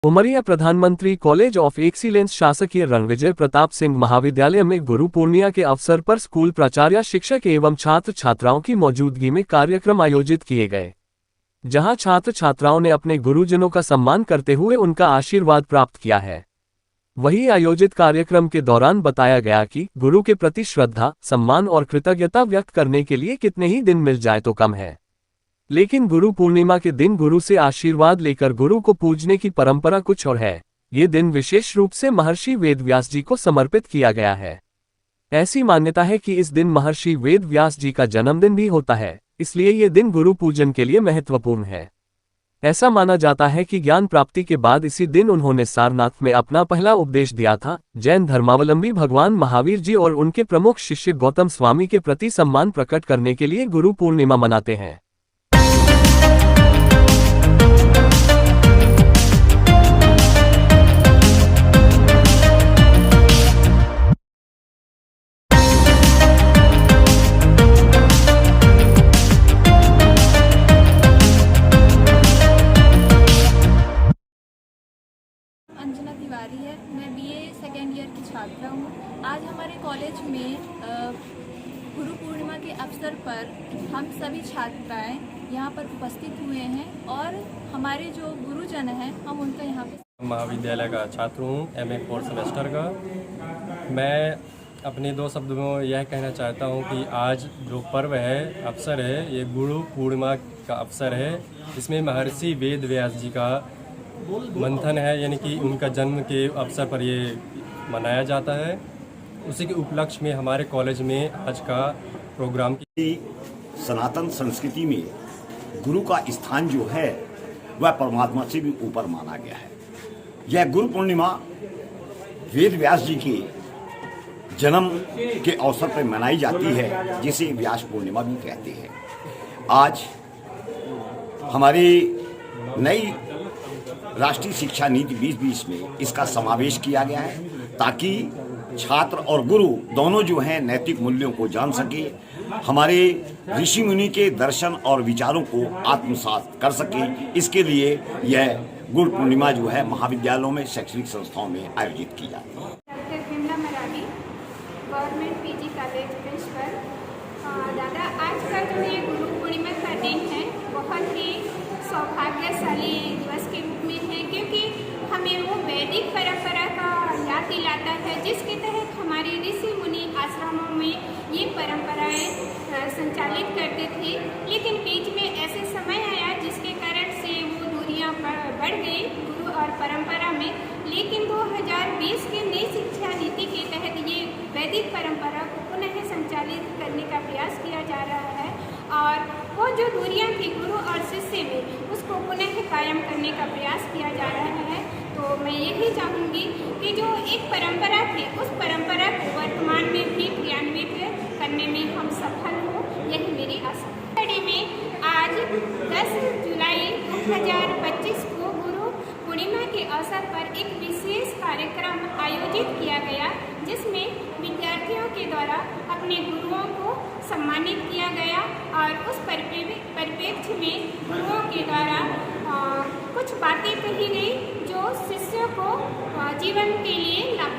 उमरिया प्रधानमंत्री college of excellence शासकीय रणविजय प्रताप सिंह महाविद्यालय में गुरु पूर्णिमा के अवसर पर स्कूल प्राचार्य, शिक्षक एवं छात्र छात्राओं की मौजूदगी में कार्यक्रम आयोजित किए गए, जहां छात्र छात्राओं ने अपने गुरुजनों का सम्मान करते हुए उनका आशीर्वाद प्राप्त किया है। वहीं आयोजित कार्यक्रम के दौरान बताया गया कि गुरु के प्रति श्रद्धा, सम्मान और कृतज्ञता व्यक्त करने के लिए कितने ही दिन मिल जाए तो कम है, लेकिन गुरु पूर्णिमा के दिन गुरु से आशीर्वाद लेकर गुरु को पूजने की परंपरा कुछ और है। ये दिन विशेष रूप से महर्षि वेदव्यास जी को समर्पित किया गया है। ऐसी मान्यता है कि इस दिन महर्षि वेदव्यास जी का जन्मदिन भी होता है, इसलिए ये दिन गुरु पूजन के लिए महत्वपूर्ण है। ऐसा माना जाता है कि ज्ञान प्राप्ति के बाद इसी दिन उन्होंने सारनाथ में अपना पहला उपदेश दिया था। जैन धर्मावलंबी भगवान महावीर जी और उनके प्रमुख शिष्य गौतम स्वामी के प्रति सम्मान प्रकट करने के लिए गुरु पूर्णिमा मनाते हैं। अंजना तिवारी है। मैं बीए सेकेंड ईयर की छात्रा हूँ। आज हमारे कॉलेज में गुरु पूर्णिमा के अवसर पर हम सभी छात्राएं यहाँ पर उपस्थित हुए हैं और हमारे जो गुरुजन हैं हम उनका यहाँ पे महाविद्यालय का छात्र हूँ, एमए फोर्थ सेमेस्टर का। मैं अपने दो शब्दों में यह कहना चाहता हूँ कि आज जो पर्व है, अवसर है, ये गुरु पूर्णिमा का अवसर है। इसमें महर्षि वेदव्यास जी का मंथन है, यानी कि उनका जन्म के अवसर पर ये मनाया जाता है। उसी के उपलक्ष्य में हमारे कॉलेज में आज का प्रोग्राम सनातन संस्कृति में गुरु का स्थान जो है वह परमात्मा से भी ऊपर माना गया है। यह गुरु पूर्णिमा वेद व्यास जी के जन्म के अवसर पर मनाई जाती है, जिसे व्यास पूर्णिमा भी कहते हैं। आज हमारी नई राष्ट्रीय शिक्षा नीति 2020 में इसका समावेश किया गया है, ताकि छात्र और गुरु दोनों जो हैं नैतिक मूल्यों को जान सके, हमारे ऋषि मुनि के दर्शन और विचारों को आत्मसात कर सके। इसके लिए यह गुरु पूर्णिमा जो है महाविद्यालयों में, शैक्षणिक संस्थाओं में आयोजित की जाती है। Doctor Vimla Marathi, government PG college principal. दादा, आज का जो ये गुरु पूर्णिमा का दिन है बहुत ही सौभाग्यशाली दिवस के रूप में है, क्योंकि हमें वो वैदिक परंपरा का याद दिलाता है जिसके तहत हमारे ऋषि मुनि आश्रमों में ये परंपराएं संचालित करते थे। लेकिन बीच में ऐसे समय आया जिसके कारण से वो दूरियां बढ़ गई गुरु और परंपरा में। लेकिन 2020 के नई शिक्षा नीति के तहत ये वैदिक परंपरा को पुनः संचालित करने का प्रयास किया जा रहा है और वो जो दूरियां थी गुरु और शिष्य में, उसको पुनः कायम करने का प्रयास किया जा रहा है। तो मैं यही चाहूँगी कि जो एक परंपरा थी, उस परंपरा को वर्तमान में भी क्रियान्वित करने में हम सफल हों, यही मेरी आशा है। में आज 10 जुलाई 2025 को गुरु पूर्णिमा के अवसर पर एक विशेष कार्यक्रम आयोजित किया गया, जिसमें विद्यार्थियों के द्वारा अपने गुरुओं को सम्मानित किया गया और उस परिप्रेक्ष्य में गुरुओं के द्वारा कुछ बातें कही गई जो शिष्यों को जीवन के लिए लाभदायक